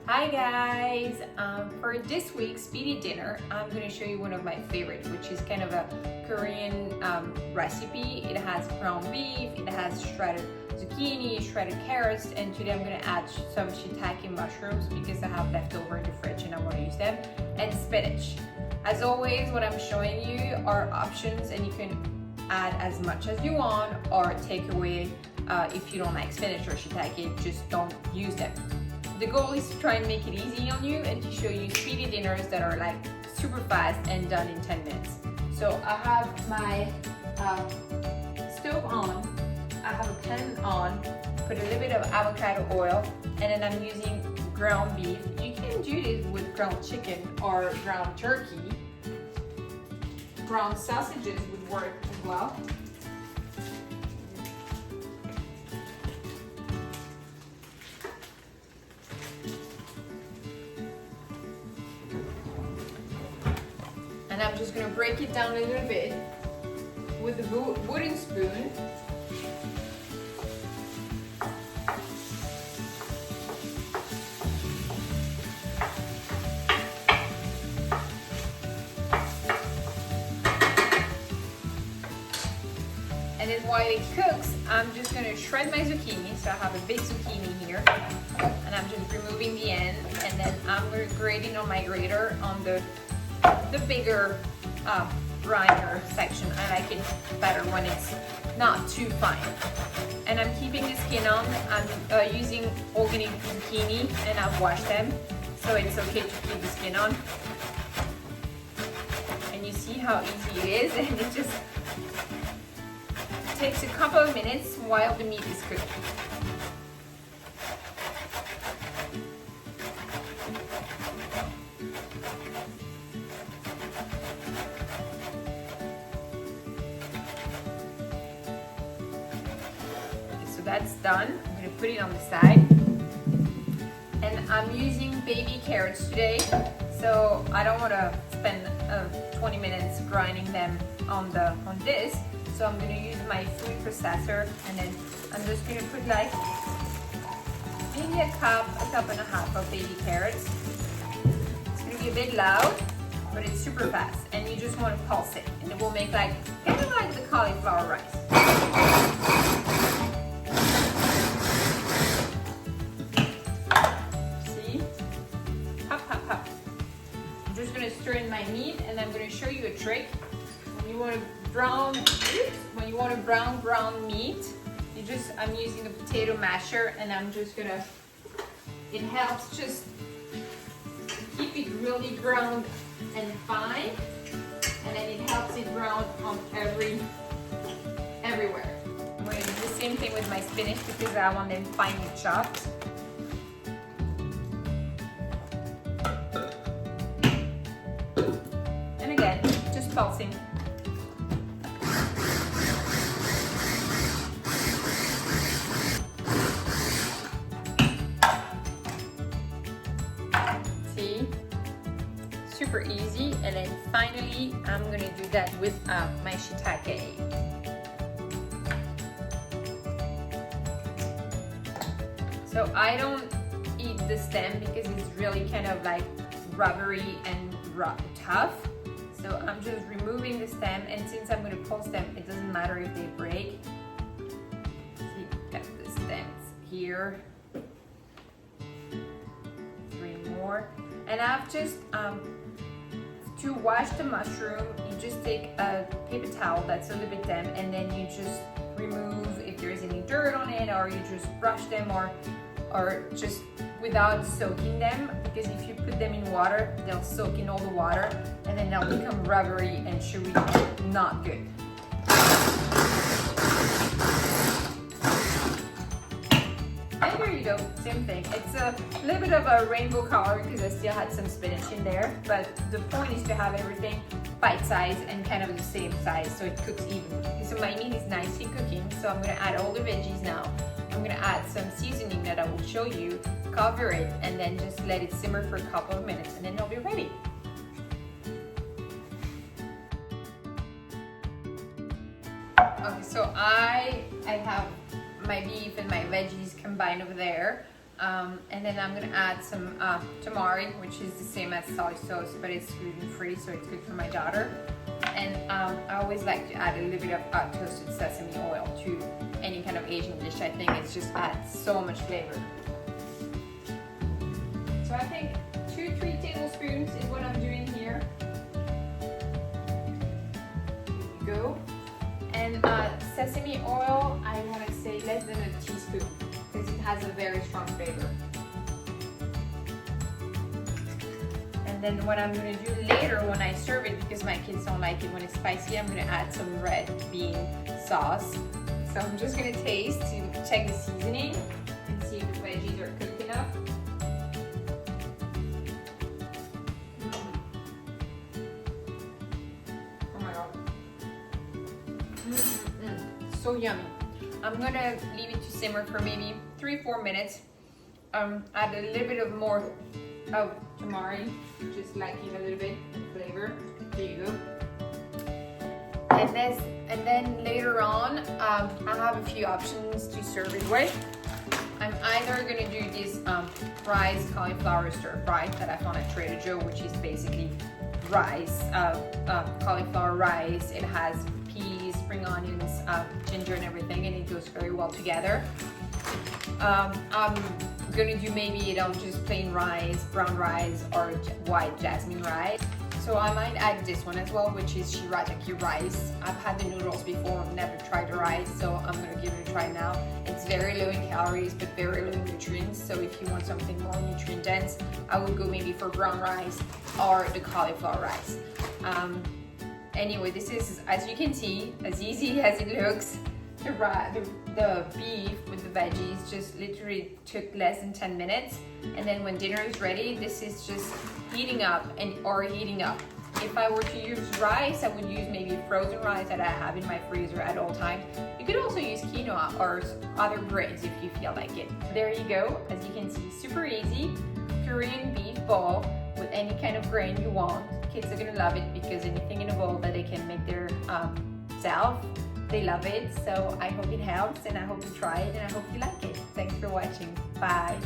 Hi guys! For this week's Speedy dinner, I'm going to show you one of my favorites, which is kind of a Korean recipe. It has ground beef, it has shredded zucchini, shredded carrots, and today I'm going to add some shiitake mushrooms because I have leftover in the fridge and I want to use them, and spinach. As always, what I'm showing you are options and you can add as much as you want or take away if you don't like spinach or shiitake, just don't use them. The goal is to try and make it easy on you and to show you speedy dinners that are like super fast and done in 10 minutes. So I have my stove on, I have a pan on, put a little bit of avocado oil, and then I'm using ground beef. You can do this with ground chicken or ground turkey. Ground sausages would work as well. And I'm just going to break it down a little bit with a wooden spoon. And then while it cooks, I'm just going to shred my zucchini. So I have a big zucchini here. And I'm just removing the end. And then I'm going to grate it on my grater on the bigger grinder section. I like it better when it's not too fine. And I'm keeping the skin on. I'm using organic zucchini and I've washed them, so it's okay to keep the skin on. And you see how easy it is, and it just takes a couple of minutes while the meat is cooked. That's done. I'm going to put it on the side. And I'm using baby carrots today, so I don't want to spend 20 minutes grinding them on this. So I'm going to use my food processor, and then I'm just going to put like maybe a cup and a half of baby carrots. It's going to be a bit loud, but it's super fast, and you just want to pulse it, and it will make like kind of like the cauliflower rice. Stir in my meat, and I'm going to show you a trick. When you want to brown ground meat, I'm using a potato masher, and I'm just gonna, it helps just keep it really ground and fine, and then it helps it brown on everywhere. I'm going to do the same thing with my spinach because I want them finely chopped. Pulsing. See? Super easy. And then finally, I'm going to do that with my shiitake. So I don't eat the stem because it's really kind of like rubbery and tough. So I'm just removing the stem, and since I'm going to pulse them, it doesn't matter if they break. See, got the stems here. 3 more. And I've just, to wash the mushroom, you just take a paper towel that's a little bit damp, and then you just remove if there's any dirt on it, or you just brush them, or just without soaking them, because if you put them in water, they'll soak in all the water and then they'll become rubbery and chewy. Not good. And there you go, same thing. It's a little bit of a rainbow color because I still had some spinach in there, but the point is to have everything bite-sized and kind of the same size so it cooks evenly. So my meat is nicely cooking, so I'm going to add all the veggies now. I'm going to add some seasoning that I will show you, cover it, and then just let it simmer for a couple of minutes, and then it'll be ready. Okay, so I have my beef and my veggies combined over there. And then I'm gonna add some tamari, which is the same as soy sauce, but it's gluten-free, so it's good for my daughter. And I always like to add a little bit of toasted sesame oil to any kind of Asian dish. I think it just adds so much flavor. So I think 2-3 tablespoons is what I'm doing here. There you go. And sesame oil, I want to say less than a teaspoon because it has a very strong flavor. And then what I'm going to do later when I serve it, because my kids don't like it when it's spicy, I'm going to add some red bean sauce. So I'm just going to taste to check the seasoning and see if the veggies are cooked enough. Oh my god. So yummy. I'm going to leave it to simmer for maybe 3-4 minutes. Add a little bit of more of tamari, just liking a little bit of flavor. There you go. And then later on, I have a few options to serve it with. I'm either gonna do this rice cauliflower stir fry that I found at Trader Joe, which is basically rice, cauliflower rice. It has peas, spring onions, ginger, and everything, and it goes very well together. I'm gonna do maybe just plain rice, brown rice, or white jasmine rice. So I might add this one as well, which is shirataki rice. I've had the noodles before, never tried the rice, so I'm gonna give it a try now. It's very low in calories, but very low in nutrients. So if you want something more nutrient dense, I would go maybe for brown rice or the cauliflower rice. Anyway, this is, as you can see, as easy as it looks. The beef with the veggies just literally took less than 10 minutes. And then when dinner is ready, this is just heating up or heating up. If I were to use rice, I would use maybe frozen rice that I have in my freezer at all times. You could also use quinoa or other grains if you feel like it. There you go. As you can see, super easy. Korean beef bowl with any kind of grain you want. Kids are gonna love it because anything in a bowl that they can make their self, they love it. So I hope it helps, and I hope you try it, and I hope you like it. Thanks for watching. Bye.